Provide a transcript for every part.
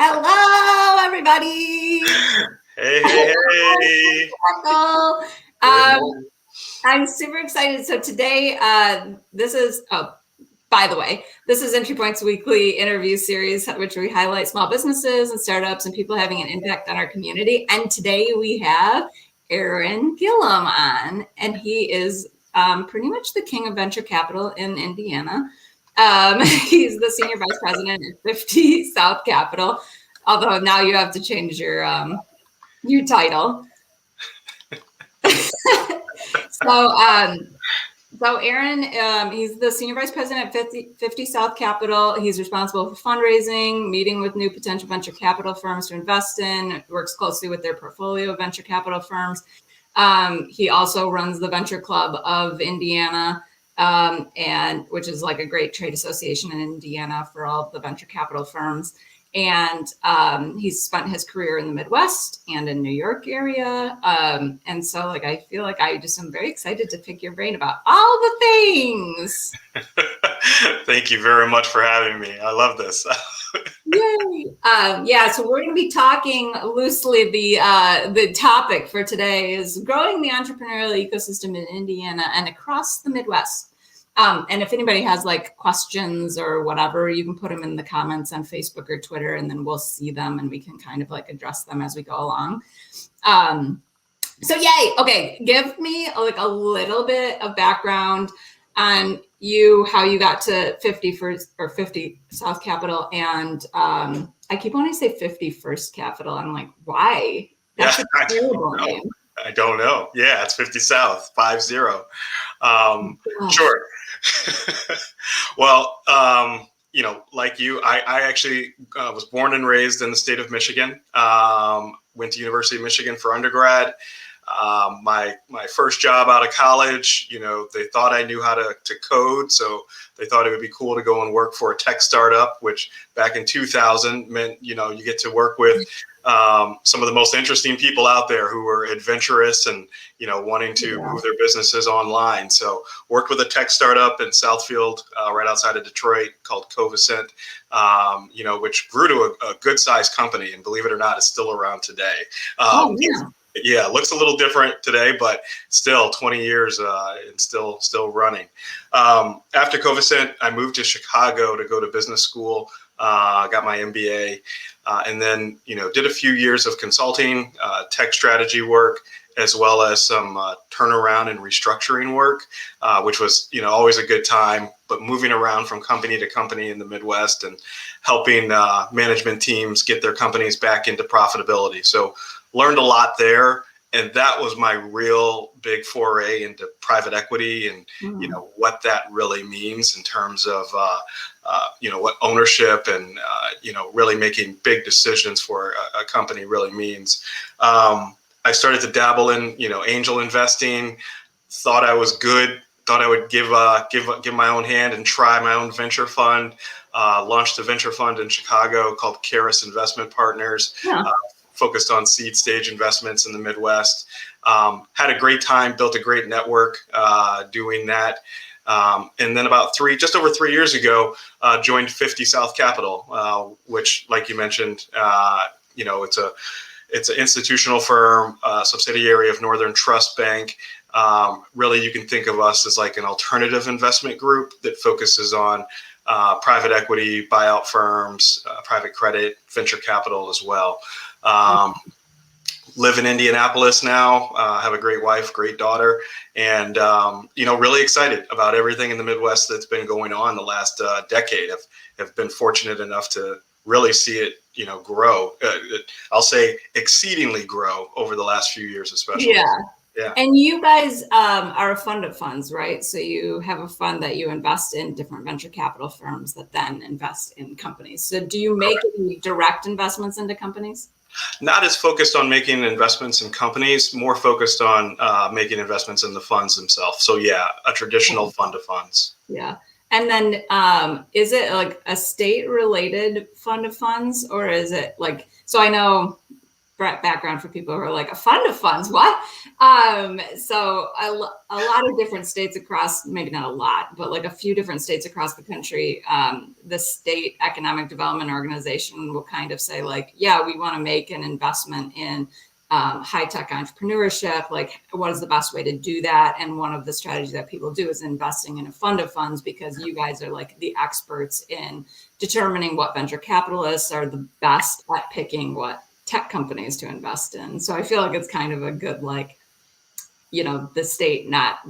Hello, everybody. Hey. Cackle. Good Um, morning. I'm super excited. So today, by the way, this is Entry Point's weekly interview series, which we highlight small businesses and startups and people having an impact on our community. And today we have Aaron Gillum on, and he is pretty much the king of venture capital in Indiana. He's the senior vice president at 50 South Capital, although now you have to change your title. So Aaron, he's the senior vice president at 50 South Capital. He's responsible for fundraising, meeting with new potential venture capital firms to invest in, works closely with their portfolio of venture capital firms. He also runs the Venture Club of Indiana, and which is like a great trade association in Indiana for all the venture capital firms. And he's spent his career in the Midwest and in New York area. And so like, I feel like I just am very excited to pick your brain about all the things. Thank you very much for having me. I love this. Yay. So we're going to be talking loosely. The topic for today is growing the entrepreneurial ecosystem in Indiana and across the Midwest. And if anybody has like questions or whatever, you can put them in the comments on Facebook or Twitter, and then we'll see them and we can kind of like address them as we go along. So yay. Okay. Give me like a little bit of background on you, how you got to 50 South Capital. And I keep wanting to say 51st Capital. I'm like, why? That's a terrible name. I don't know. Yeah, it's 50 South, 50. Sure. Well, like you, I actually was born and raised in the state of Michigan. Went to University of Michigan for undergrad. My first job out of college, they thought I knew how to code, so they thought it would be cool to go and work for a tech startup, which back in 2000 meant, you get to work with some of the most interesting people out there who were adventurous and, wanting to move their businesses online. So worked with a tech startup in Southfield, right outside of Detroit called Covicent, which grew to a good sized company. And believe it or not, it's still around today. Yeah, looks a little different today, but still 20 years and still running. After Covicent, I moved to Chicago to go to business school, got my MBA, and then, did a few years of consulting, tech strategy work, as well as some turnaround and restructuring work, which was, always a good time, but moving around from company to company in the Midwest and helping management teams get their companies back into profitability. So learned a lot there. And that was my real big foray into private equity and, what that really means in terms of, what ownership and, really making big decisions for a company really means. I started to dabble in, angel investing, thought I was good, thought I would give my own hand and try my own venture fund, launched a venture fund in Chicago called Caris Investment Partners. Yeah. Focused on seed stage investments in the Midwest. Had a great time, built a great network doing that. And then just over 3 years ago, joined 50 South Capital, which, like you mentioned, it's an institutional firm, subsidiary of Northern Trust Bank. Really, you can think of us as like an alternative investment group that focuses on private equity, buyout firms, private credit, venture capital as well. Live in Indianapolis now, have a great wife, great daughter, and, really excited about everything in the Midwest that's been going on the last decade. Have been fortunate enough to really see it, grow. I'll say exceedingly grow over the last few years, especially. Yeah. And you guys are a fund of funds, right? So you have a fund that you invest in different venture capital firms that then invest in companies. So do you make any direct investments into companies? Not as focused on making investments in companies, more focused on making investments in the funds themselves. So yeah, a traditional fund of funds. Yeah. And then is it like a state related fund of funds, or is it like, so I know background for people who are like, a fund of funds, what? So a lot of different states across, maybe not a lot, but like a few different states across the country, the state economic development organization will kind of say like, yeah, we want to make an investment in high-tech entrepreneurship. Like, what is the best way to do that? And one of the strategies that people do is investing in a fund of funds, because you guys are like the experts in determining what venture capitalists are the best at picking what tech companies to invest in. So I feel like it's kind of a good, like, you know, the state not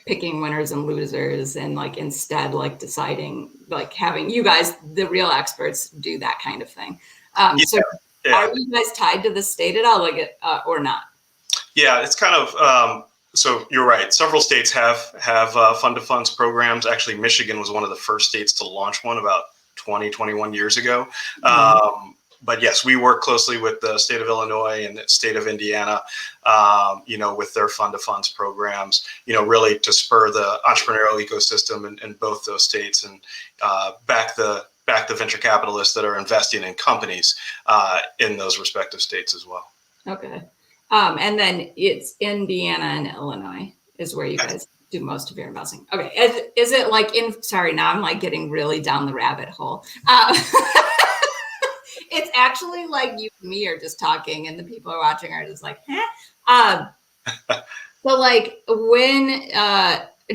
picking winners and losers, and like instead like deciding, like having you guys, the real experts, do that kind of thing. So are you guys tied to the state at all, like or not? Yeah, it's kind of so you're right. Several states have fund of funds programs. Actually, Michigan was one of the first states to launch one about 21 years ago. But yes, we work closely with the state of Illinois and the state of Indiana, you know, with their fund of funds programs, you know, really to spur the entrepreneurial ecosystem in both those states, and back the venture capitalists that are investing in companies in those respective states as well. Okay. And then it's Indiana and Illinois is where you guys do most of your investing. Okay. Is it like sorry, now I'm like getting really down the rabbit hole. It's actually like you and me are just talking, and the people who are watching are just like, huh? So like when,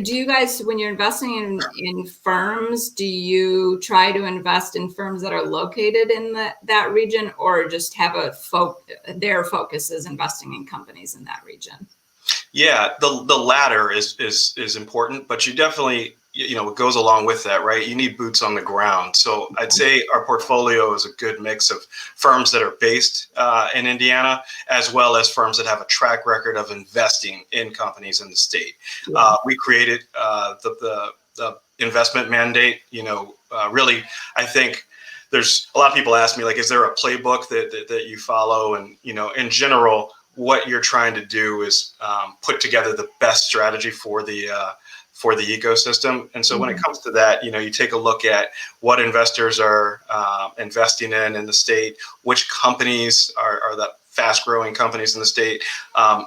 do you guys, when you're investing in firms, do you try to invest in firms that are located in that region, or just have their focus is investing in companies in that region? Yeah, the latter is important, but you definitely, you know, it goes along with that, right? You need boots on the ground. So I'd say our portfolio is a good mix of firms that are based in Indiana, as well as firms that have a track record of investing in companies in the state. We created the investment mandate. You know, really, I think there's a lot of people ask me, like, is there a playbook that you follow? And, you know, in general, what you're trying to do is put together the best strategy for the ecosystem. And so when it comes to that, you know, you take a look at what investors are investing in the state, which companies are the fast growing companies in the state.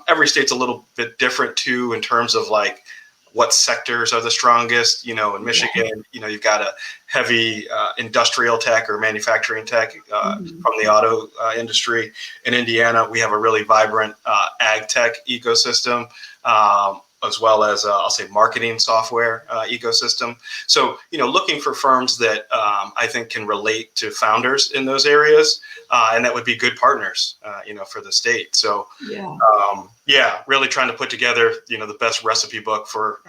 Every state's a little bit different too, in terms of like what sectors are the strongest. You know, in Michigan, you know, you've got a heavy industrial tech or manufacturing tech from the auto industry. In Indiana, we have a really vibrant ag tech ecosystem, as well as I'll say marketing software ecosystem. So, you know, looking for firms that I think can relate to founders in those areas, and that would be good partners, you know, for the state. So, really trying to put together, you know, the best recipe book for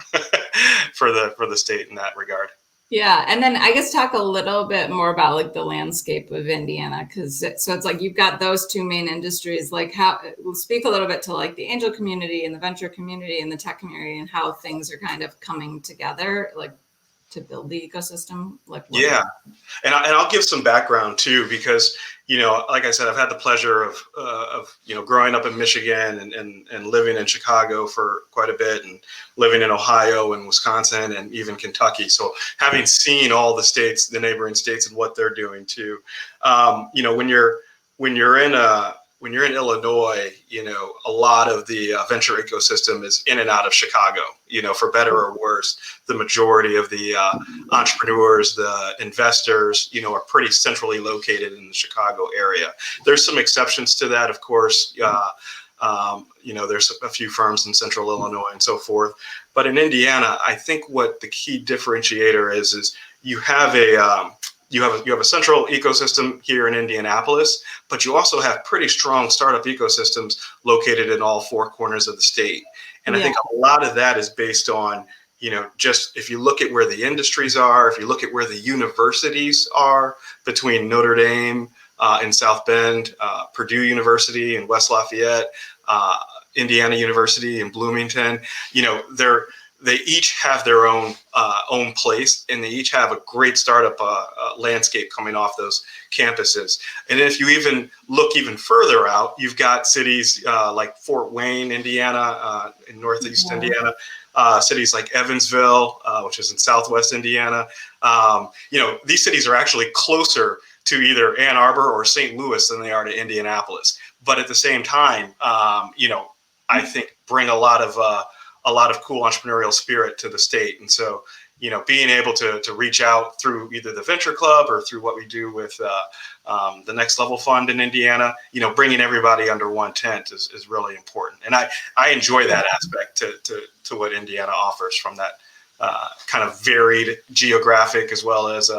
for the state in that regard. Yeah, and then I guess talk a little bit more about like the landscape of Indiana, because so it's like you've got those two main industries. Like, how we'll speak a little bit to like the angel community and the venture community and the tech community, and how things are kind of coming together, like to build the ecosystem. Like, yeah, and I'll give some background too, because, you know, like I said, I've had the pleasure of you know, growing up in Michigan and living in Chicago for quite a bit, and living in Ohio and Wisconsin and even Kentucky. So having seen all the states, the neighboring states, and what they're doing too, you know, when you're in Illinois, you know, a lot of the venture ecosystem is in and out of Chicago. You know, for better or worse, the majority of the entrepreneurs, the investors, you know, are pretty centrally located in the Chicago area. There's some exceptions to that, of course. You know, there's a few firms in Central Illinois and so forth. But in Indiana, I think what the key differentiator is you have a central ecosystem here in Indianapolis, but you also have pretty strong startup ecosystems located in all four corners of the state. And I think a lot of that is based on, you know, just if you look at where the industries are, if you look at where the universities are, between Notre Dame in South Bend, Purdue University in West Lafayette, Indiana University in Bloomington, you know, they each have their own place, and they each have a great startup landscape coming off those campuses. And if you even look even further out, you've got cities like Fort Wayne, Indiana, in Northeast Indiana, cities like Evansville, which is in Southwest Indiana. You know, these cities are actually closer to either Ann Arbor or St. Louis than they are to Indianapolis. but at the same time, I think bring a lot of cool entrepreneurial spirit to the state. And so, being able to reach out through either the Venture Club or through what we do with the Next Level Fund in Indiana, bringing everybody under one tent is really important. And I enjoy that aspect to what Indiana offers from that kind of varied geographic as well as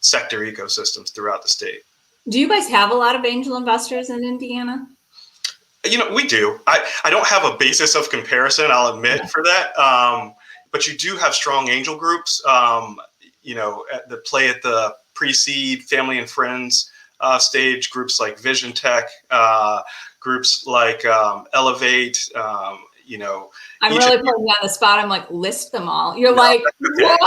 sector ecosystems throughout the state. Do you guys have a lot of angel investors in Indiana? We do. I don't have a basis of comparison, I'll admit, for that. But you do have strong angel groups, that play at the pre-seed family and friends stage, groups like Vision Tech, groups like Elevate, I'm really putting you on the spot. I'm like, list them all. You're like, okay. What?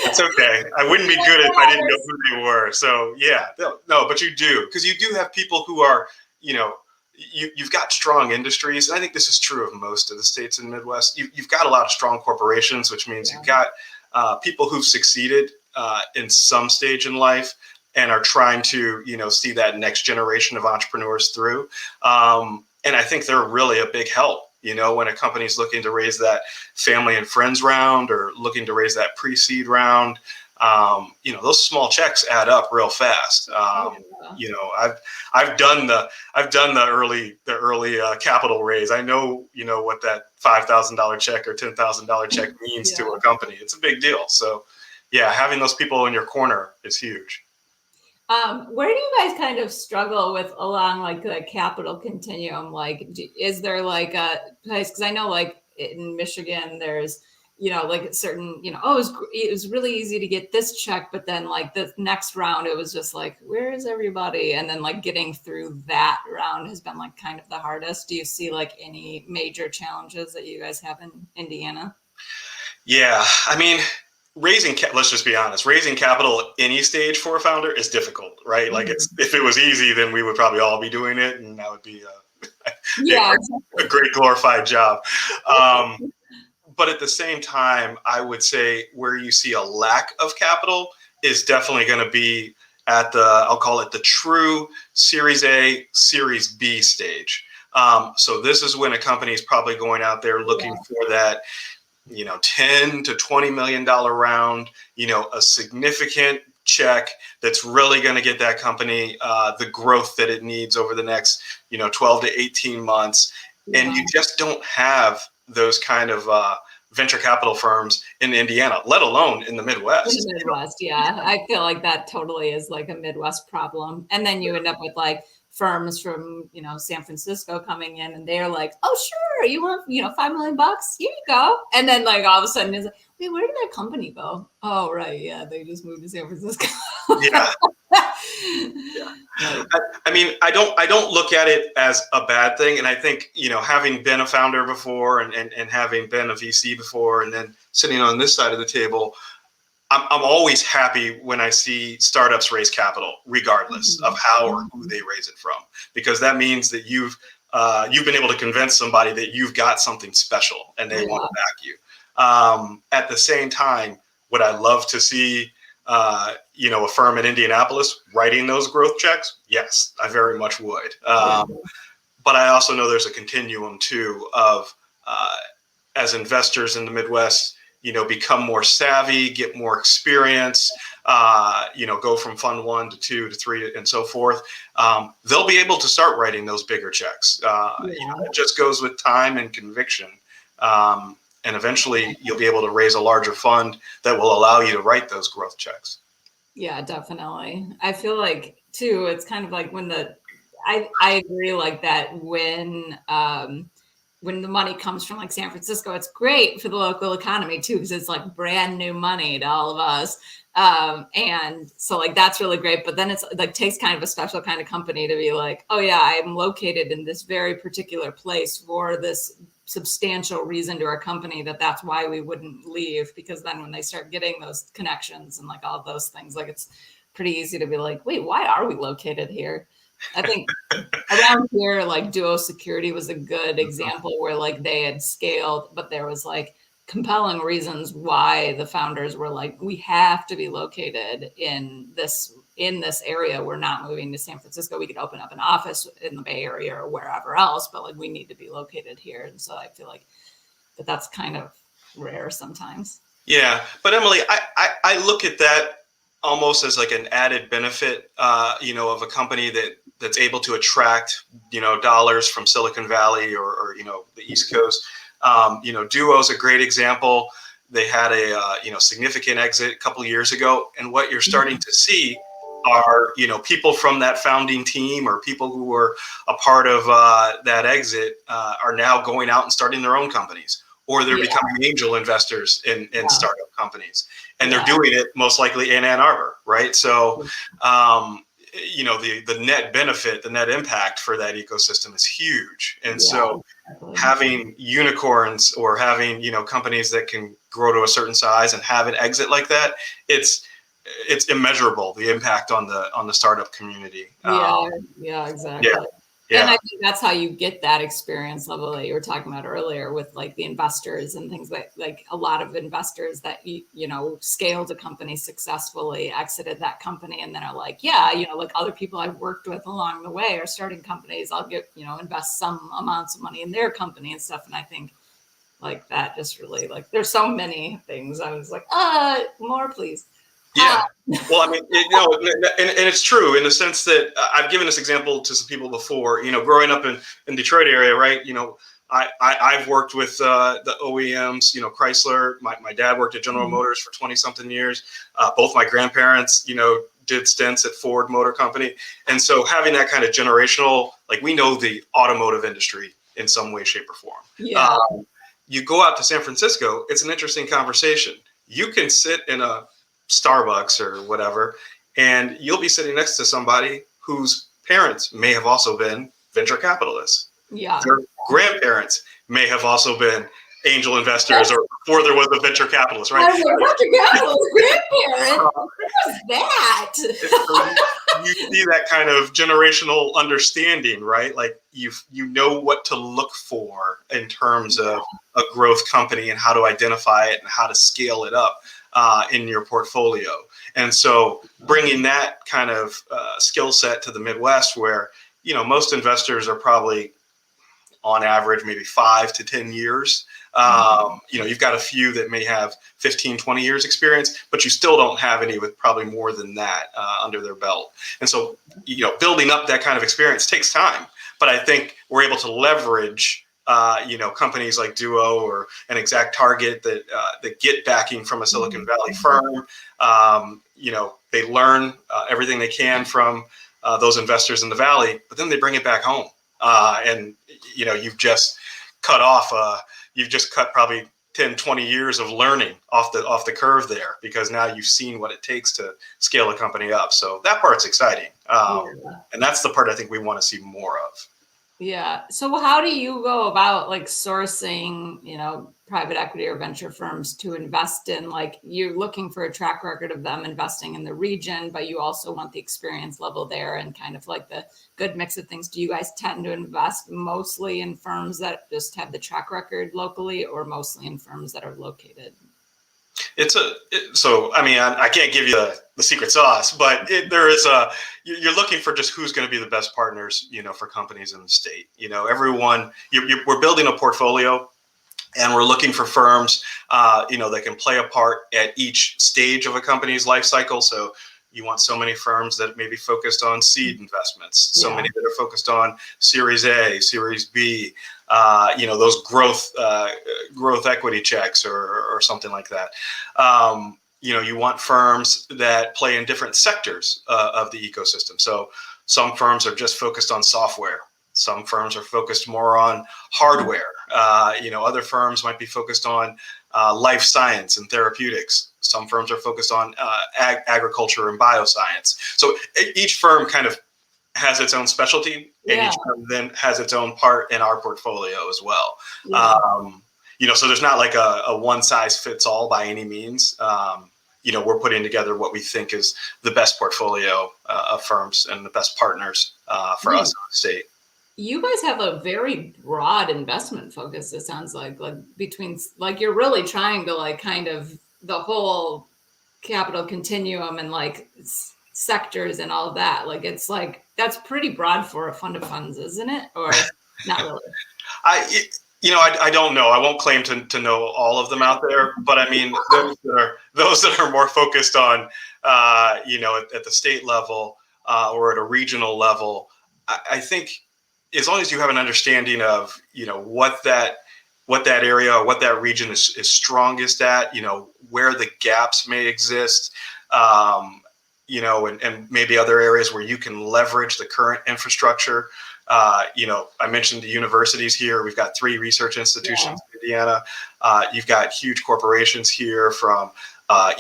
That's okay. I wouldn't be good if I didn't know who they were. So yeah, no, but you do, because you do have people who are, you've got strong industries. And I think this is true of most of the states in the Midwest. You've got a lot of strong corporations, which means you've got people who've succeeded in some stage in life and are trying to, see that next generation of entrepreneurs through. And I think they're really a big help, when a company's looking to raise that family and friends round or looking to raise that pre-seed round. Those small checks add up real fast. I've done the early capital raise. I know, what that $5,000 check or $10,000 check means to a company. It's a big deal. So yeah, having those people in your corner is huge. Where do you guys kind of struggle with along like the capital continuum? Like, is there like a place? Because I know like in Michigan, there's, like certain, it was really easy to get this check, but then like the next round, it was just like, where is everybody? And then like getting through that round has been like kind of the hardest. Do you see like any major challenges that you guys have in Indiana? Yeah, I mean, let's just be honest, raising capital at any stage for a founder is difficult, right? Mm-hmm. Like if it was easy, then we would probably all be doing it, and that would be a great glorified job. But at the same time, I would say where you see a lack of capital is definitely going to be at I'll call it the true Series A, Series B stage. So this is when a company is probably going out there looking for that, $10 to $20 million round, a significant check that's really going to get that company the growth that it needs over the next, 12 to 18 months. Yeah. And you just don't have those kind of venture capital firms in Indiana, let alone in the Midwest. In the Midwest, yeah. I feel like that totally is like a Midwest problem. And then you end up with like firms from, San Francisco coming in and they're like, oh, sure, you want, $5 million? Here you go. And then like all of a sudden it's like, wait, where did that company go? Oh, right. Yeah. They just moved to San Francisco. Yeah. Yeah. I mean, I don't look at it as a bad thing. And I think, having been a founder before and having been a VC before, and then sitting on this side of the table, I'm always happy when I see startups raise capital, regardless of how or who they raise it from, because that means that you've been able to convince somebody that you've got something special and they want to back you. At the same time, would I love to see a firm in Indianapolis writing those growth checks? Yes, I very much would. But I also know there's a continuum too of as investors in the Midwest, become more savvy, get more experience, go from fund 1 to 2 to 3 and so forth. They'll be able to start writing those bigger checks. It just goes with time and conviction. And eventually you'll be able to raise a larger fund that will allow you to write those growth checks. Yeah, definitely. I feel like too, it's kind of like when I agree like that when the money comes from like San Francisco, it's great for the local economy too, because it's like brand new money to all of us. And so like, that's really great. But then it's like, takes kind of a special kind of company to be like, oh yeah, I'm located in this very particular place for this substantial reason to our company that's why we wouldn't leave. Because then when they start getting those connections and like all those things, like it's pretty easy to be like, wait, why are we located here? I think around here, like Duo Security was a good example where like they had scaled, but there was like compelling reasons why the founders were like, we have to be located in this area. We're not moving to San Francisco. We could open up an office in the Bay Area or wherever else, but like we need to be located here. And so I feel like that's kind of rare sometimes. Yeah, but Emily, I look at that almost as like an added benefit, of a company that's able to attract, dollars from Silicon Valley or the East Coast. Duo's a great example. They had a significant exit a couple of years ago, and what you're starting to see are people from that founding team or people who were a part of that exit are now going out and starting their own companies, or they're becoming angel investors in startup companies, and they're doing it most likely in Ann Arbor, right? So the net benefit, the net impact for that ecosystem is huge. And so having unicorns or having, companies that can grow to a certain size and have an exit like that, it's immeasurable, the impact on the startup community. Yeah, exactly. Yeah. And I think that's how you get that experience level that you were talking about earlier with like the investors and things like a lot of investors that, scaled a company successfully, exited that company, and then are like, like other people I've worked with along the way are starting companies. I'll get, invest some amounts of money in their company and stuff. And I think like that just really like, there's so many things. I was like, more please. Yeah. Well, I mean, and it's true in the sense that I've given this example to some people before, growing up in Detroit area, right? I've worked with the OEMs, Chrysler. My dad worked at General Motors for 20 something years. Both my grandparents, did stints at Ford Motor Company. And so having that kind of generational, like we know the automotive industry in some way, shape or form. Yeah. You go out to San Francisco, it's an interesting conversation. You can sit in a Starbucks or whatever, and you'll be sitting next to somebody whose parents may have also been venture capitalists. Yeah. Their grandparents may have also been angel investors or before there was a venture capitalist, right? Venture capitalist grandparent? What was that? You see that kind of generational understanding, right? Like you know what to look for in terms of a growth company and how to identify it and how to scale it up in your portfolio. And so bringing that kind of skill set to the Midwest where, most investors are probably on average, maybe 5 to 10 years. You've got a few that may have 15, 20 years experience, but you still don't have any with probably more than that under their belt. And so, building up that kind of experience takes time, but I think we're able to leverage companies like Duo or an Exact Target that get backing from a Silicon Valley firm. They learn everything they can from those investors in the Valley, but then they bring it back home. And you've just cut probably 10, 20 years of learning off the curve there, because now you've seen what it takes to scale a company up. So that part's exciting. And that's the part I think we want to see more of. Yeah. So how do you go about like sourcing, private equity or venture firms to invest in? Like you're looking for a track record of them investing in the region, but you also want the experience level there and kind of like the good mix of things. Do you guys tend to invest mostly in firms that just have the track record locally, or mostly in firms that are located? I can't give you the secret sauce, but you're looking for just who's going to be the best partners, for companies in the state. We're building a portfolio, and we're looking for firms, that can play a part at each stage of a company's life cycle. So you want so many firms that may be focused on seed investments, so many that are focused on Series A, Series B, those growth equity checks or something like that. You want firms that play in different sectors of the ecosystem. So some firms are just focused on software. Some firms are focused more on hardware. Other firms might be focused on life science and therapeutics. Some firms are focused on agriculture and bioscience. So each firm kind of has its own specialty, and each firm then has its own part in our portfolio as well. So there's not like a one size fits all by any means. We're putting together what we think is the best portfolio of firms and the best partners for us in the state. you guys have a very broad investment focus. It sounds like between like you're really trying to like kind of the whole capital continuum and like sectors and all of that. Like it's like that's pretty broad for a fund of funds, isn't it? Or not really? I don't know. I won't claim to know all of them out there, but I mean, those that are more focused on, at the state level or at a regional level, I think as long as you have an understanding of, what that area or what that region is strongest at, where the gaps may exist, and maybe other areas where you can leverage the current infrastructure. I mentioned the universities here. We've got 3 research institutions in Indiana. You've got huge corporations here from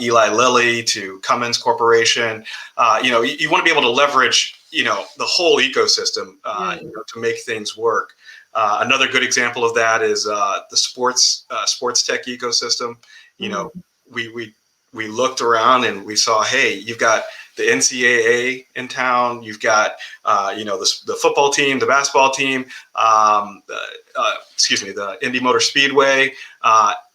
Eli Lilly to Cummins Corporation. You want to be able to leverage, the whole ecosystem to make things work. Another good example of that is the sports tech ecosystem. We looked around and we saw, hey, you've got the NCAA in town. You've got, the football team, the basketball team, the Indy Motor Speedway.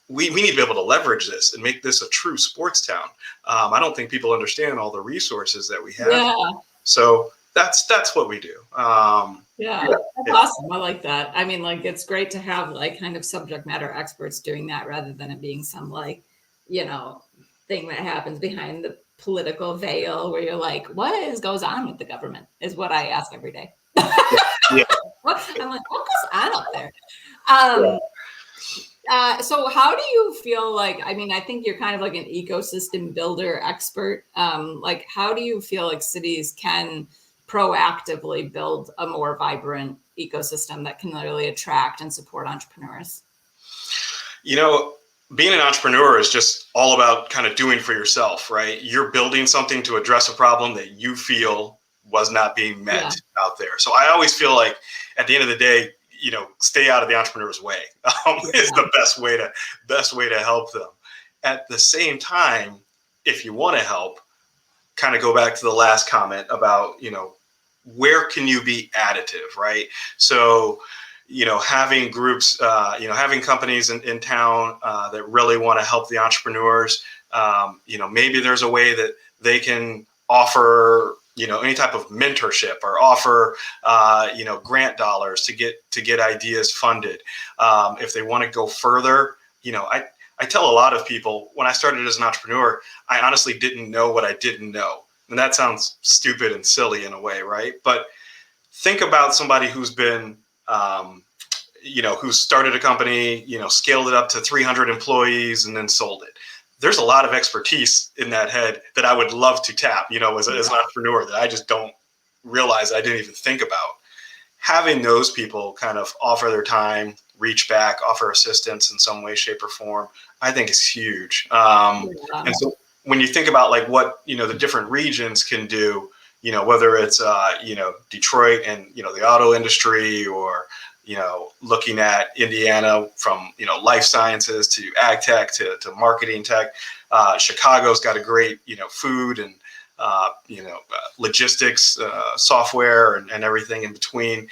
We need to be able to leverage this and make this a true sports town. I don't think people understand all the resources that we have. Yeah. So that's what we do. That's awesome. I like that. I mean, like, it's great to have like kind of subject matter experts doing that rather than it being some like, thing that happens behind the political veil where you're like, what goes on with the government is what I ask every day. I'm like, what goes on up there? So how do you feel like, I mean, I think you're kind of like an ecosystem builder expert. Like, how do you feel like cities can proactively build a more vibrant ecosystem that can really attract and support entrepreneurs? Being an entrepreneur is just all about kind of doing for yourself, right? You're building something to address a problem that you feel was not being met out there. So I always feel like at the end of the day, stay out of the entrepreneur's way is the best way to help them. At the same time, if you want to help, kind of go back to the last comment about, where can you be additive, right? So, having groups, having companies in town that really want to help the entrepreneurs, maybe there's a way that they can offer, any type of mentorship or offer, grant dollars to get ideas funded. If they want to go further, I tell a lot of people when I started as an entrepreneur, I honestly didn't know what I didn't know. And that sounds stupid and silly in a way, right? But think about somebody who's been, who started a company, scaled it up to 300 employees and then sold it. There's a lot of expertise in that head that I would love to tap, as an entrepreneur that I just don't realize I didn't even think about. Having those people kind of offer their time, reach back, offer assistance in some way, shape, or form, I think is huge. And so when you think about like what, the different regions can do, whether it's, Detroit and, the auto industry or, looking at Indiana from, life sciences to ag tech to marketing tech. Chicago's got a great, food and, logistics, software and everything in between.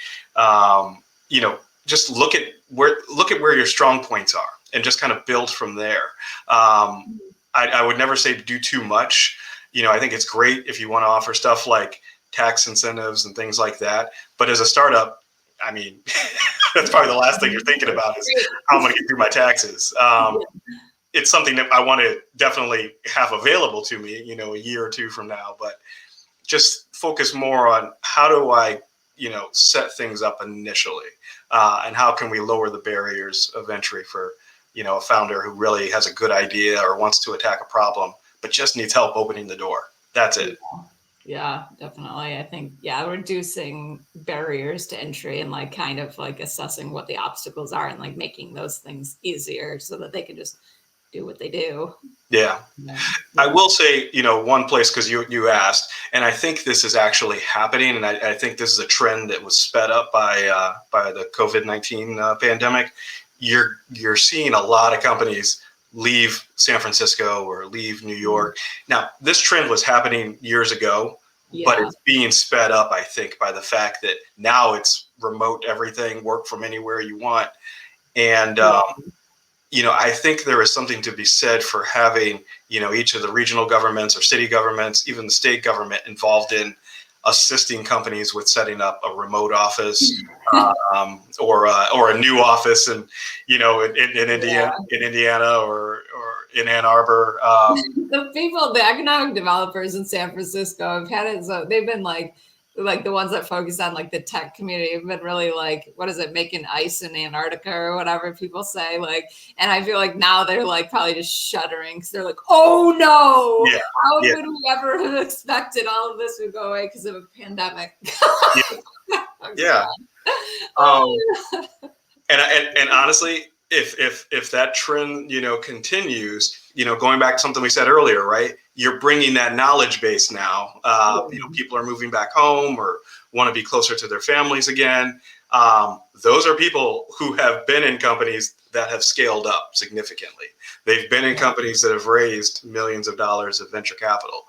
Just look at where your strong points are and just kind of build from there. I would never say to do too much. I think it's great if you want to offer stuff like tax incentives and things like that. But as a startup, I mean, that's probably the last thing you're thinking about is how I'm going to get through my taxes. It's something that I want to definitely have available to me, a year or two from now. But just focus more on how do I, set things up initially, and how can we lower the barriers of entry for, a founder who really has a good idea or wants to attack a problem, but just needs help opening the door. That's it. Yeah, definitely. I think, reducing barriers to entry and like kind of like assessing what the obstacles are and like making those things easier so that they can just do what they do. Yeah. I will say, one place, because you asked, and I think this is actually happening, and I think this is a trend that was sped up by the COVID-19 pandemic. You're seeing a lot of companies leave San Francisco or leave New York. Now, this trend was happening years ago, but it's being sped up, I think, by the fact that now it's remote everything, work from anywhere you want. And, I think there is something to be said for having, each of the regional governments or city governments, even the state government involved in assisting companies with setting up a remote office or a new office in Indiana or in Ann Arbor. The economic developers in San Francisco have had it. So they've been like the ones that focus on like the tech community have been really like, what is it, making ice in Antarctica or whatever people say. And I feel like now they're like probably just shuddering because they're like, oh no, how would we ever have expected all of this would go away because of a pandemic? And honestly, if that trend, continues, going back to something we said earlier, right? You're bringing that knowledge base now. People are moving back home or want to be closer to their families again. Those are people who have been in companies that have scaled up significantly. They've been in companies that have raised millions of dollars of venture capital.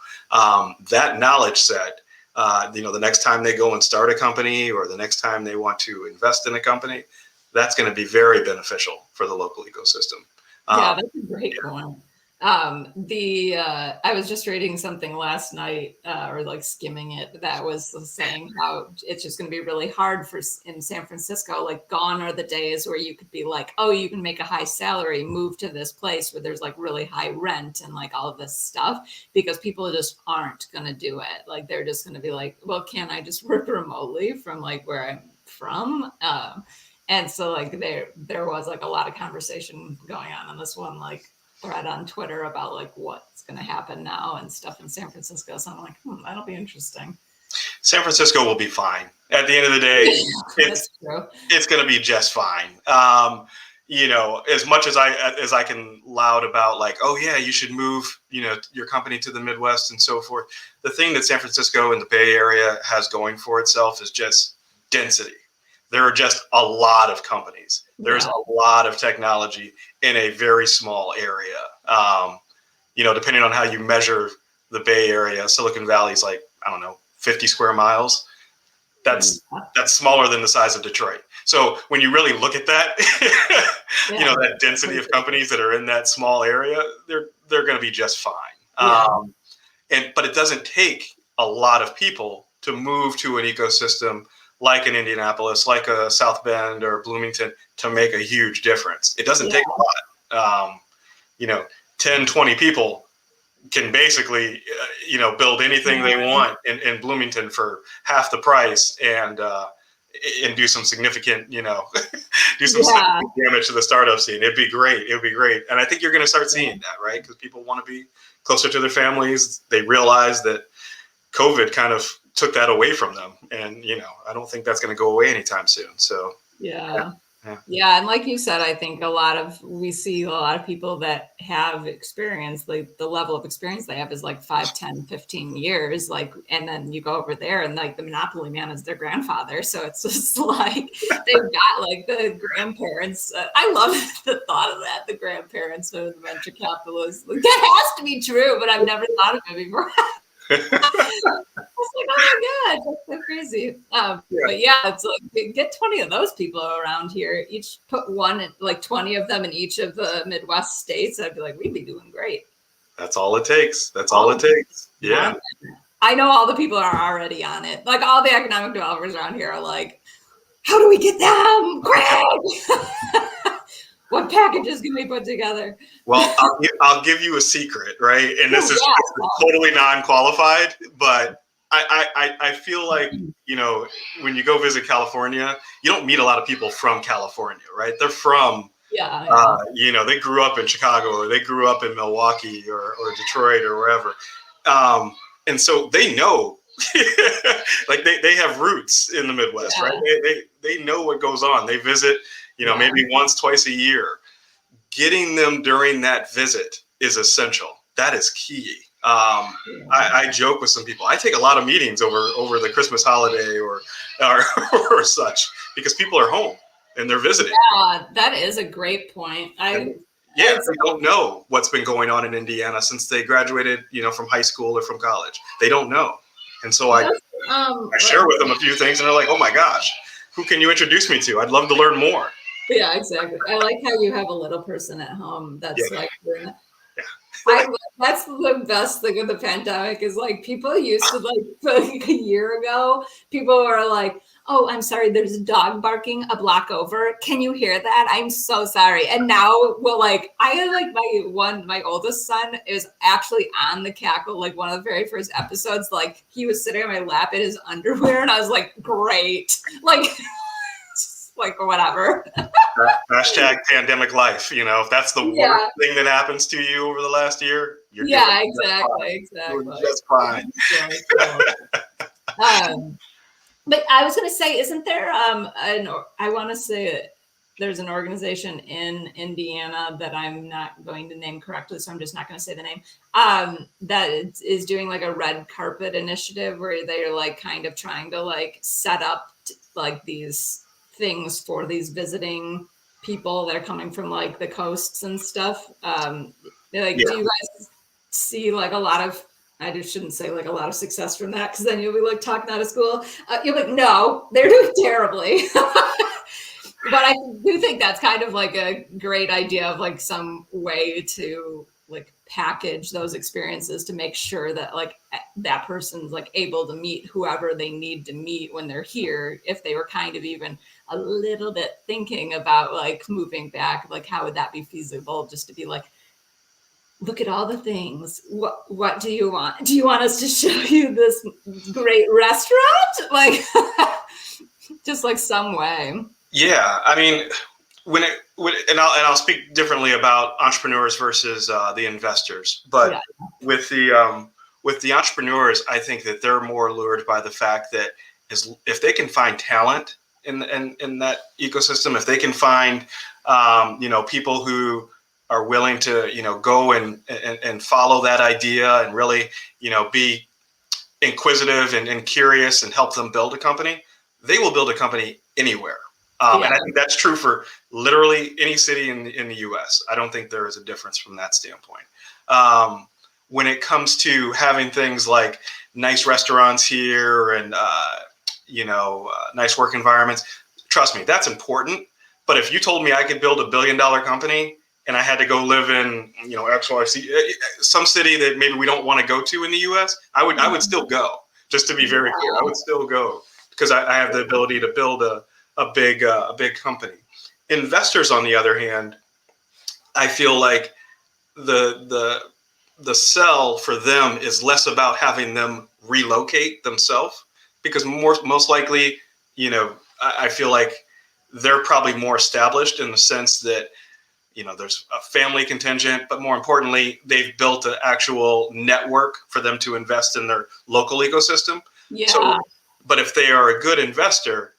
That knowledge set, the next time they go and start a company or the next time they want to invest in a company, that's going to be very beneficial for the local ecosystem. That's a great point. I was just reading something last night, or like skimming it, that was saying how it's just going to be really hard in San Francisco. Like, gone are the days where you could be like, oh, you can make a high salary, move to this place where there's like really high rent and like all of this stuff, because people just aren't going to do it. Like, they're just going to be like, well, can't I just work remotely from like where I'm from? And so like there was like a lot of conversation going on this one like thread on Twitter about like what's going to happen now and stuff in San Francisco. So I'm like, that'll be interesting. San Francisco will be fine. At the end of the day, it's going to be just fine. As much as I can loud about like, oh yeah, you should move, your company to the Midwest and so forth. The thing that San Francisco and the Bay Area has going for itself is just density. There are just a lot of companies. There's a lot of technology in a very small area. Depending on how you measure the Bay Area, Silicon Valley is like, I don't know, 50 square miles. That's smaller than the size of Detroit. So when you really look at that, that density of companies that are in that small area, they're going to be just fine. But it doesn't take a lot of people to move to an ecosystem like in Indianapolis, like a South Bend or Bloomington, to make a huge difference. It doesn't take a lot. 10, 20 people can basically, build anything they want in Bloomington for half the price and do some significant, significant damage to the startup scene. It'd be great. And I think you're going to start seeing that, right? Because people want to be closer to their families. They realize that COVID kind of took that away from them, and I don't think that's going to go away anytime soon. So and like you said, I think we see a lot of people that have experience, like the level of experience they have is like 5, 10, 15 years, like, and then you go over there and like the Monopoly man is their grandfather, so it's just like they've got like the grandparents. I love the thought of that, the grandparents of the venture capitalists. Like, that has to be true, but I've never thought of it before. I was like, oh my God, that's so crazy. But it's like, get 20 of those people around here, each put 20 of them in each of the Midwest states. I'd be like, we'd be doing great. That's all it takes. Yeah. I know all the people are already on it. Like, all the economic developers around here are like, how do we get them? Greg! What packages can we put together? Well, I'll give you a secret, right? And this is totally non-qualified, but I feel like, when you go visit California, you don't meet a lot of people from California, right? They're from, they grew up in Chicago or they grew up in Milwaukee or Detroit or wherever. And so they know, like they have roots in the Midwest, right? They know what goes on. They visit, maybe once, twice a year. Getting them during that visit is essential. That is key. I joke with some people. I take a lot of meetings over the Christmas holiday or such, because people are home and they're visiting. Yeah, that is a great point. They don't know what's been going on in Indiana since they graduated, from high school or from college. They don't know. And so I share with them a few things, and they're like, oh my gosh, who can you introduce me to? I'd love to learn more. Yeah, exactly. I like how you have a little person at home that's like doing that. Yeah. That's the best thing of the pandemic is like people used to like a year ago, people were like, oh, I'm sorry, there's a dog barking a block over. Can you hear that? I'm so sorry. And now well, like I like my oldest son is actually on the Cackle, like one of the very first episodes, like he was sitting on my lap in his underwear and I was like, great. Like like whatever. Hashtag pandemic life. You know, if that's the worst thing that happens to you over the last year, you're exactly. You're just fine. But I was going to say, isn't there I want to say there's an organization in Indiana that I'm not going to name correctly, so I'm just not going to say the name, that is doing like a red carpet initiative where they're like kind of trying to like set up like these things for these visiting people that are coming from like the coasts and stuff. Do you guys see like a lot of, I just shouldn't say like a lot of success from that because then you'll be like talking out of school. You're like, no, they're doing terribly. But I do think that's kind of like a great idea of like some way to like package those experiences to make sure that like that person's like able to meet whoever they need to meet when they're here. If they were kind of even a little bit thinking about like moving back, like how would that be feasible just to be like, look at all the things. What do you want? Do you want us to show you this great restaurant? Like just like some way. Yeah, I mean, and I'll speak differently about entrepreneurs versus the investors, but with the entrepreneurs, I think that they're more lured by the fact that if they can find talent in that ecosystem, if they can find people who are willing to go and follow that idea and really be inquisitive and curious and help them build a company, they will build a company anywhere. And I think that's true for literally any city in the U.S. I don't think there is a difference from that standpoint. When it comes to having things like nice restaurants here and nice work environments, trust me, that's important. But if you told me I could build $1 billion company and I had to go live in XYZ, some city that maybe we don't want to go to in the U.S., I would still go. Just to be very clear, I would still go because I have the ability to build a big company. Investors, on the other hand, I feel like the sell for them is less about having them relocate themselves, because most likely, I feel like they're probably more established in the sense that there's a family contingent, but more importantly, they've built an actual network for them to invest in their local ecosystem. Yeah. So, but if they are a good investor,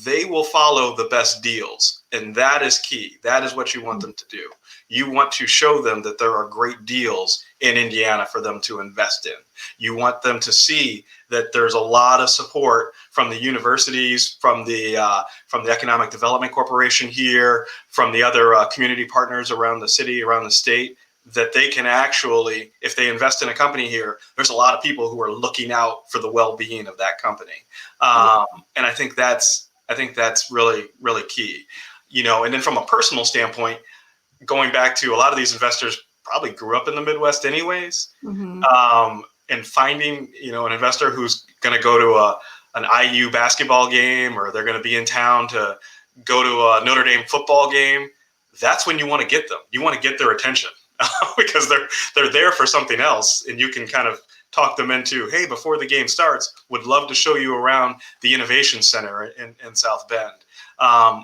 they will follow the best deals. And that is key. That is what you want them to do. You want to show them that there are great deals in Indiana for them to invest in. You want them to see that there's a lot of support from the universities, from the Economic Development Corporation here, from the other community partners around the city, around the state, that they can actually, if they invest in a company here, there's a lot of people who are looking out for the well-being of that company. And I think that's really, really key. And then from a personal standpoint, going back to a lot of these investors probably grew up in the Midwest anyways. Mm-hmm. And finding, an investor who's going to go to an IU basketball game, or they're going to be in town to go to a Notre Dame football game, that's when you want to get them. You want to get their attention because they're there for something else, and you can kind of talk them into, hey, before the game starts, would love to show you around the Innovation Center in South Bend.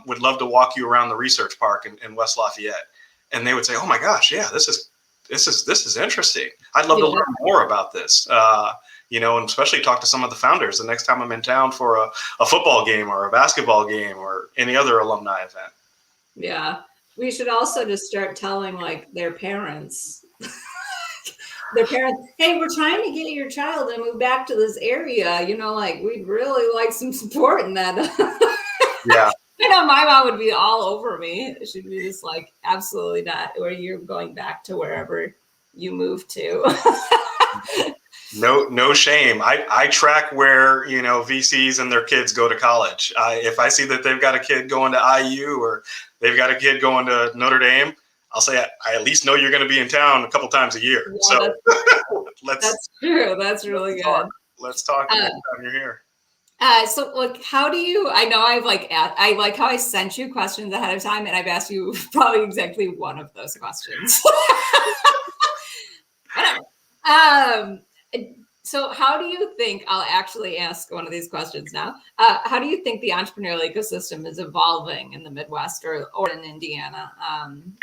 Would love to walk you around the Research Park in West Lafayette. And they would say, oh my gosh, yeah, this is interesting. I'd love to learn more about this. And especially talk to some of the founders the next time I'm in town for a football game or a basketball game or any other alumni event. Yeah. We should also just start telling like their parents, hey, we're trying to get your child to move back to this area. We'd really like some support in that. Yeah. My mom would be all over me. She'd be just like, absolutely not, or you're going back to wherever you moved to. No shame. I track where, VCs and their kids go to college. If I see that they've got a kid going to IU or they've got a kid going to Notre Dame, I'll say I at least know you're going to be in town a couple times a year. Yeah, So that's true. That's really good. Let's talk the next time you're here. So like, how do you, I know I like how I sent you questions ahead of time and I've asked you probably exactly one of those questions. Whatever. So how do you think, I'll actually ask one of these questions now. How do you think the entrepreneurial ecosystem is evolving in the Midwest or in Indiana?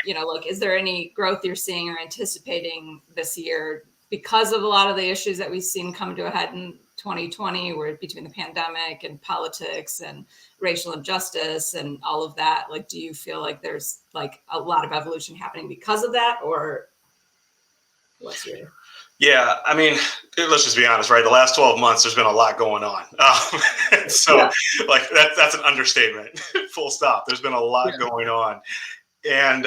Like, is there any growth you're seeing or anticipating this year because of a lot of the issues that we've seen come to a head in 2020, where between the pandemic and politics and racial injustice and all of that? Like, do you feel like there's like a lot of evolution happening because of that, or what's your... Yeah, I mean, let's just be honest, right? The last 12 months, there's been a lot going on. Like that's an understatement. Full stop. There's been a lot going on, and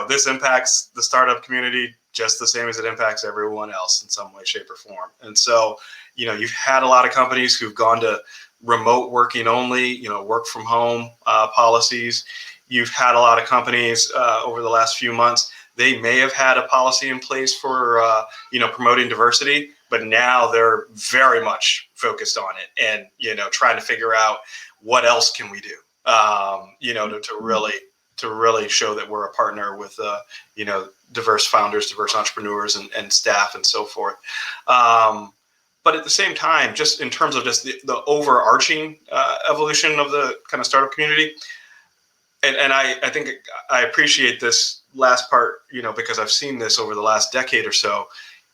this impacts the startup community just the same as it impacts everyone else in some way, shape, or form. And so, you've had a lot of companies who've gone to remote working only, work from home policies. You've had a lot of companies over the last few months. They may have had a policy in place for, promoting diversity, but now they're very much focused on it and, trying to figure out what else can we do, to really show that we're a partner with, diverse founders, diverse entrepreneurs and staff and so forth. But at the same time, just in terms of just the overarching evolution of the kind of startup community, and I think I appreciate this last part, because I've seen this over the last decade or so.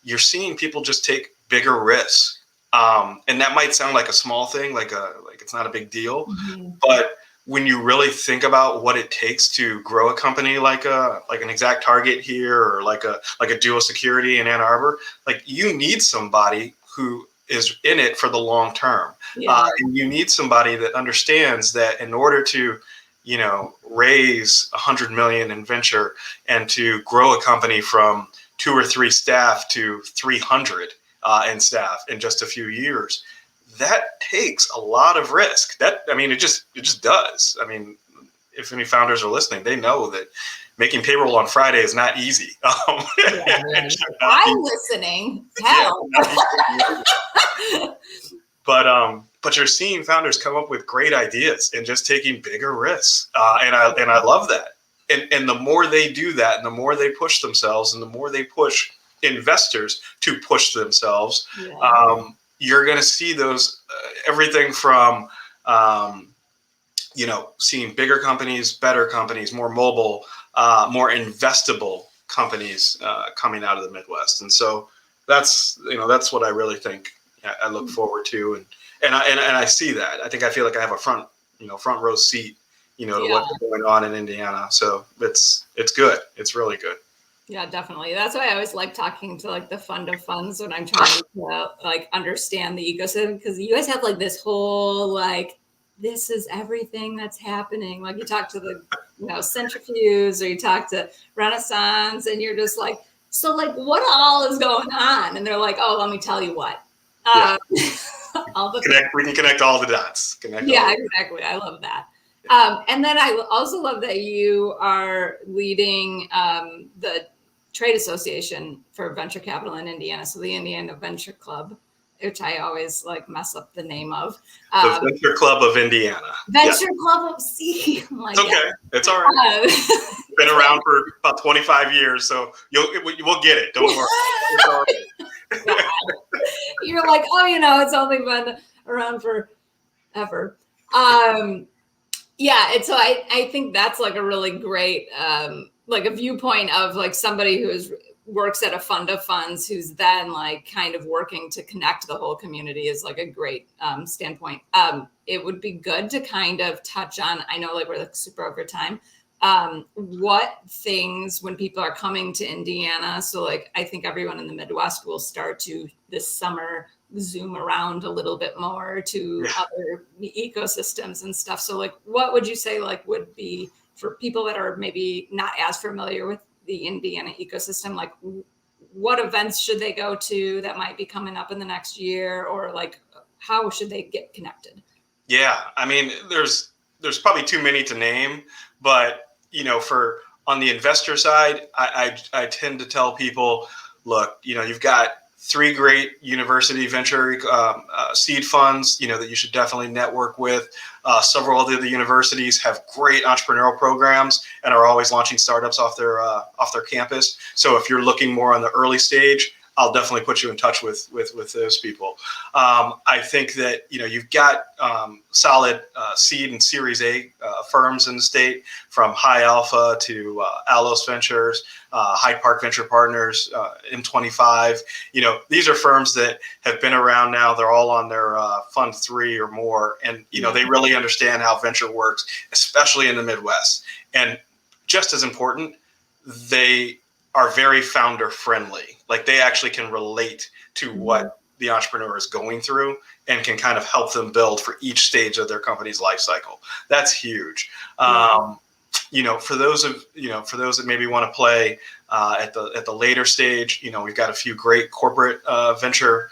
You're seeing people just take bigger risks, and that might sound like a small thing, like it's not a big deal, but when you really think about what it takes to grow a company like an Exact Target here, or like a Duo Security in Ann Arbor, like you need somebody who is in it for the long term, and you need somebody that understands that in order to raise 100 million in venture and to grow a company from 2 or 3 staff to 300 in staff in just a few years, that takes a lot of risk. It just does. I mean, if any founders are listening, they know that making payroll on Friday is not easy. I'm listening. Hell. But you're seeing founders come up with great ideas and just taking bigger risks, and I love that. And the more they do that, and the more they push themselves, and the more they push investors to push themselves, you're going to see those everything from seeing bigger companies, better companies, more mobile, more investable companies coming out of the Midwest. And so that's what I really think I look forward to, and I see that. I feel like I have a front row seat, to what's going on in Indiana. So it's good. It's really good. Yeah, definitely. That's why I always like talking to like the fund of funds when I'm trying to like understand the ecosystem, because you guys have like this whole like, this is everything that's happening. Like you talk to the Centrifuge, or you talk to Renaissance, and you're just like, so like what all is going on? And they're like, oh, let me tell you what. We can connect all the dots. Exactly. I love that. And then I also love that you are leading the trade association for venture capital in Indiana. So the Indiana Venture Club, which I always like mess up the name of. The Venture Club of Indiana. Club of C. It's okay. It's all right. Been around for about 25 years, so we'll get it. Don't worry. It's all right. You're like, it's only been around forever. And so I think that's like a really great like a viewpoint of like somebody who works at a fund of funds who's then like kind of working to connect the whole community is like a great standpoint. It would be good to kind of touch on, I know like we're like super over time, what things when people are coming to Indiana. So like I think everyone in the Midwest will start to this summer zoom around a little bit more to other ecosystems and stuff. So like what would you say like would be for people that are maybe not as familiar with the Indiana ecosystem, like what events should they go to that might be coming up in the next year, or like how should they get connected? Yeah, I mean, there's probably too many to name, but for on the investor side, I tend to tell people, look, you've got three great university venture seed funds, that you should definitely network with. Several of the universities have great entrepreneurial programs and are always launching startups off their campus. So if you're looking more on the early stage, I'll definitely put you in touch with those people. I think that you've got solid seed and Series A firms in the state, from High Alpha to Alos Ventures, Hyde Park Venture Partners, M25. These are firms that have been around now. They're all on their Fund 3 or more, and they really understand how venture works, especially in the Midwest. And just as important, they are very founder friendly. Like, they actually can relate to what the entrepreneur is going through and can kind of help them build for each stage of their company's life cycle. That's huge. For those that maybe want to play at the later stage, we've got a few great corporate venture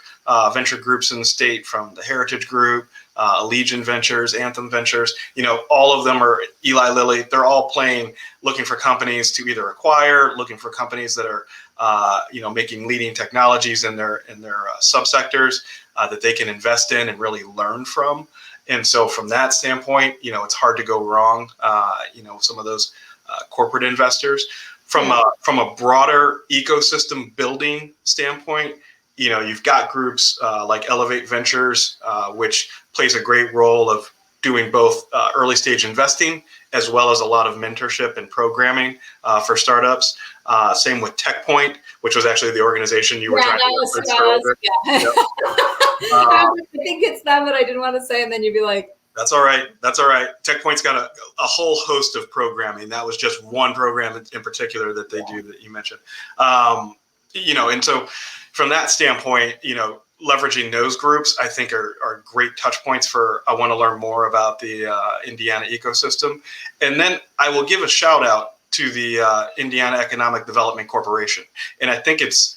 groups in the state, from the Heritage Group, Allegiant Ventures, Anthem Ventures. All of them are Eli Lilly. They're all looking for companies to either acquire, looking for companies that are making leading technologies in their subsectors that they can invest in and really learn from. And so from that standpoint, it's hard to go wrong. Some of those corporate investors, from a broader ecosystem building standpoint, you've got groups like Elevate Ventures, which plays a great role of doing both early stage investing as well as a lot of mentorship and programming for startups. Same with TechPoint, which was actually the organization you were trying to reference earlier. Yep. I think it's them, but I didn't want to say, and then you'd be like, That's all right. TechPoint's got a whole host of programming. That was just one program in particular that they do that you mentioned. And so from that standpoint, leveraging those groups, I think are great touch points for, I want to learn more about the Indiana ecosystem. And then I will give a shout out to the Indiana Economic Development Corporation. And I think it's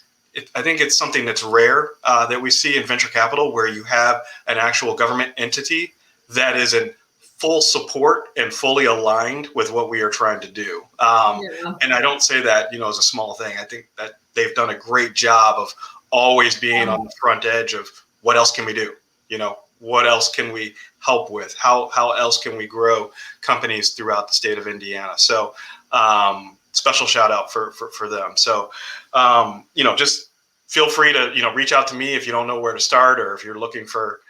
something that's rare that we see in venture capital, where you have an actual government entity that is in full support and fully aligned with what we are trying to do. And I don't say that, as a small thing. I think that they've done a great job of always being on the front edge of what else can we do? What else can we help with? How else can we grow companies throughout the state of Indiana? So special shout out for them. So, just feel free to, reach out to me if you don't know where to start, or if you're looking for,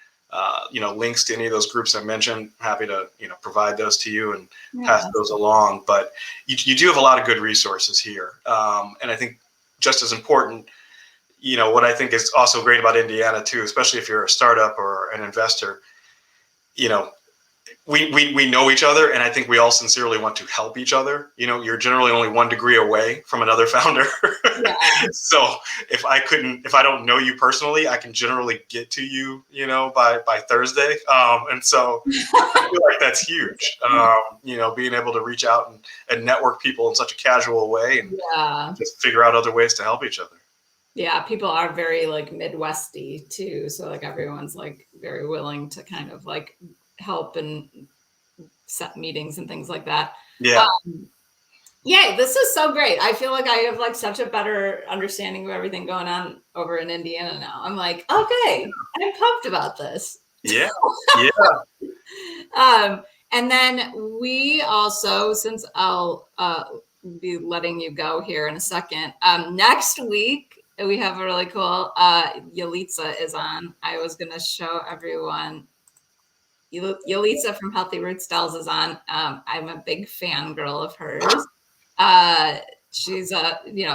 links to any of those groups I mentioned. Happy to, provide those to you and pass those along. But you do have a lot of good resources here. And I think just as important, what I think is also great about Indiana too, especially if you're a startup or an investor, we know each other, and I think we all sincerely want to help each other. You're generally only 1 degree away from another founder. So if I don't know you personally, I can generally get to you, by Thursday. And so I feel like that's huge. Being able to reach out and network people in such a casual way, and just figure out other ways to help each other. Yeah, people are very like Midwesty too. So like everyone's like very willing to kind of like help and set meetings and things like that. Yeah. This is so great. I feel like I have like such a better understanding of everything going on over in Indiana now. I'm like, okay, I'm pumped about this. Yeah. And then we also, since I'll be letting you go here in a second, next week we have a really cool Yalitza is on. I was going to show everyone. Yalitza from Healthy Root Styles is on. I'm a big fangirl of hers. She's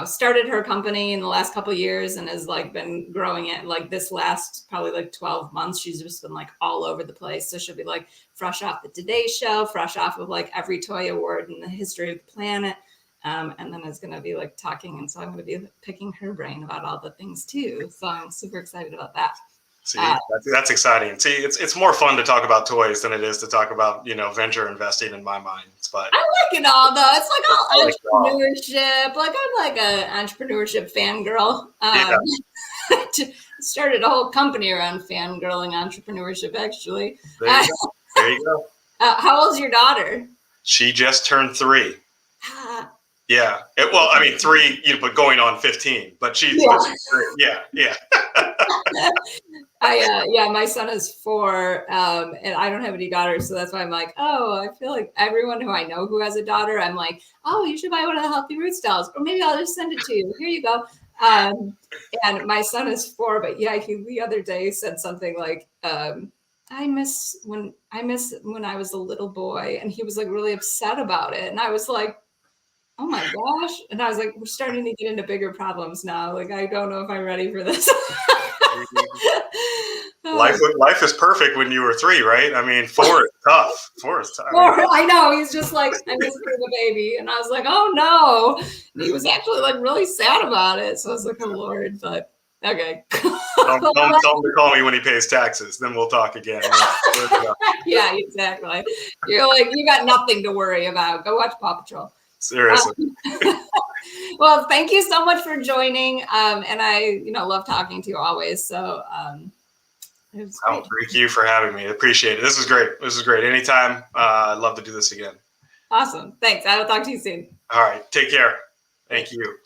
started her company in the last couple of years and has like been growing it. Like this last probably like 12 months, she's just been like all over the place. So she'll be like fresh off the Today Show, fresh off of like every toy award in the history of the planet. And then is going to be like talking. And so I'm going to be picking her brain about all the things too. So I'm super excited about that. See, that's exciting. See, it's more fun to talk about toys than it is to talk about, venture investing in my mind. But I like it all though. It's like all entrepreneurship. Like I'm like an entrepreneurship fangirl. Started a whole company around fangirling entrepreneurship. Actually, there you go. There you go. How old's your daughter? She just turned 3. Yeah. Well, I mean 3, but going on 15. But she's 3. Yeah. My son is 4, and I don't have any daughters, so that's why I'm like, oh, I feel like everyone who I know who has a daughter, I'm like, oh, you should buy one of the Healthy Roots dolls, or maybe I'll just send it to you. Here you go. And my son is 4, but yeah, he the other day said something like, I miss when I was a little boy, and he was like really upset about it, and I was like, oh my gosh, and I was like, we're starting to get into bigger problems now. Like I don't know if I'm ready for this. Life is perfect when you were 3, right? I mean, 4 is tough. 4 is tough. I know. He's just like, I miss being a baby. And I was like, oh no. And he was actually like really sad about it. So I was like, oh Lord, but okay. Tell him to call me when he pays taxes. Then we'll talk again. Yeah, exactly. You're like, you got nothing to worry about. Go watch Paw Patrol. Seriously. Well, thank you so much for joining. And I, love talking to you always. So, it was great. Thank you for having me. I appreciate it. This is great. Anytime. I'd love to do this again. Awesome. Thanks. I will talk to you soon. All right. Take care. Thank you.